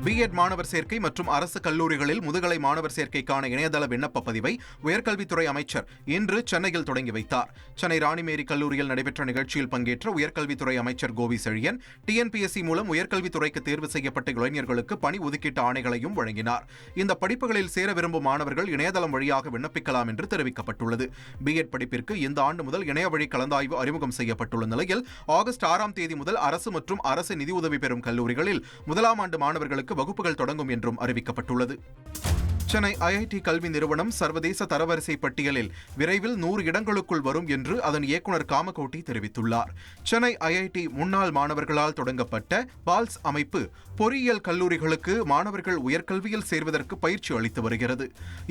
BEd மாணவர் சேர்க்கை மற்றும் அரசு கல்லூரிகளில் முதுகலை மாணவர் சேர்க்கைக்கான இணையதள விண்ணப்ப பதிவை உயர்கல்வித்துறை அமைச்சர் இன்று சென்னையில் தொடங்கி வைத்தார். சென்னை ராணிமேரி கல்லூரியில் நடைபெற்ற நிகழ்ச்சியில் பங்கேற்ற உயர்கல்வித்துறை அமைச்சர் கோவி செழியன் டிஎன்பிஎஸ்சி மூலம் உயர்கல்வித்துறைக்கு தேர்வு செய்யப்பட்ட இளைஞர்களுக்கு பணி ஒதுக்கீட்டு ஆணைகளையும் வழங்கினார். இந்த படிப்புகளில் சேர விரும்பும் மாணவர்கள் இணையதளம் வழியாக விண்ணப்பிக்கலாம் என்று தெரிவிக்கப்பட்டுள்ளது. பிஎட் படிப்பிற்கு இந்த ஆண்டு முதல் இணைய வழி கலந்தாய்வு அறிமுகம் செய்யப்பட்டுள்ள நிலையில் ஆகஸ்ட் 6ஆம் தேதி முதல் அரசு மற்றும் அரசு நிதியுதவி பெறும் கல்லூரிகளில் முதலாம் ஆண்டு மாணவர்களுக்கு வகுப்புகள் தொடங்கும் என்றும் அறிவிக்கப்பட்டுள்ளது. சென்னை ஐஐடி கல்வி நிறுவனம் சர்வதேச தரவரிசை பட்டியலில் விரைவில் 100 இடங்களுக்குள் வரும் என்று அதன் இயக்குநர் காமகோட்டி தெரிவித்துள்ளார். சென்னை ஐஐடி முன்னாள் மாணவர்களால் தொடங்கப்பட்ட பால்ஸ் அமைப்பு பொறியியல் கல்லூரிகளுக்கு மாணவர்கள் உயர்கல்வியில் சேர்வதற்கு பயிற்சி அளித்து வருகிறது.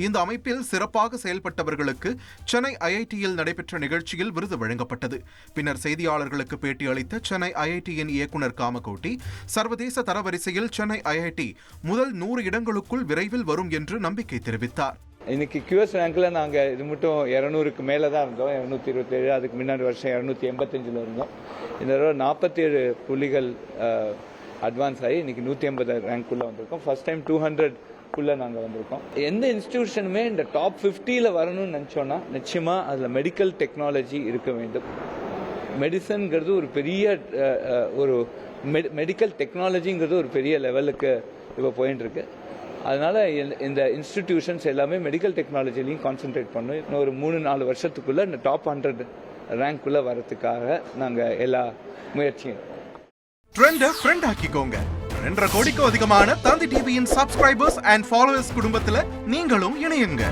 இந்த அமைப்பில் சிறப்பாக செயல்பட்டவர்களுக்கு சென்னை ஐஐடியில் நடைபெற்ற நிகழ்ச்சியில் விருது வழங்கப்பட்டது. பின்னர் செய்தியாளர்களுக்கு பேட்டி அளித்த சென்னை ஐஐடியின் இயக்குநர் காமகோட்டி, சர்வதேச தரவரிசையில் சென்னை ஐஐடி முதல் 100 இடங்களுக்குள் விரைவில் வரும் என்று நம்பிக்கை தெரிவித்தார். இன்னைக்கு QS ரேங்க்ல நாங்கள் இது மட்டும் 200க்கு மேலே தான் இருந்தோம். 227, அதுக்கு முன்னாடி வருஷம் 285 இருந்தோம். இந்த தடவை 47 புள்ளிகள் அட்வான்ஸ் ஆகி இன்னைக்கு 180 ரேங்க்குள்ளே வந்திருக்கோம். ஃபர்ஸ்ட் டைம் 200க்குள்ளே நாங்கள் வந்திருக்கோம். எந்த இன்ஸ்டிடியூஷனுமே இந்த டாப் 50ல் வரணும்னு நினச்சோன்னா நிச்சயமாக அதில் மெடிக்கல் டெக்னாலஜி இருக்க வேண்டும். மெடிசன்கிறது ஒரு பெரிய ஒரு மெடிக்கல் டெக்னாலஜிங்கிறது ஒரு பெரிய லெவலுக்கு இப்போ போயின்னு இருக்கு. அதனால இந்த இன்ஸ்டிடியூஷன்ஸ் எல்லாமே மெடிக்கல் டெக்னாலஜிலையும் கான்சென்ட்ரேட் பண்ணணும். இன்னும் ஒரு 3-4 வருஷத்துக்குள்ள இந்த டாப் 100 ரேங்க்குள்ள வரதுக்காக நாங்கள் எல்லா முயற்சியும். ட்ரெண்டை ஃப்ரெண்ட் ஆக்கிக்கோங்க. 2.5 கோடிக்கும் அதிகமான தந்தி டிவியின் சப்ஸ்கிரைபர்ஸ் அண்ட் ஃபாலோவர்ஸ் குடும்பத்தில் நீங்களும் இணையுங்க.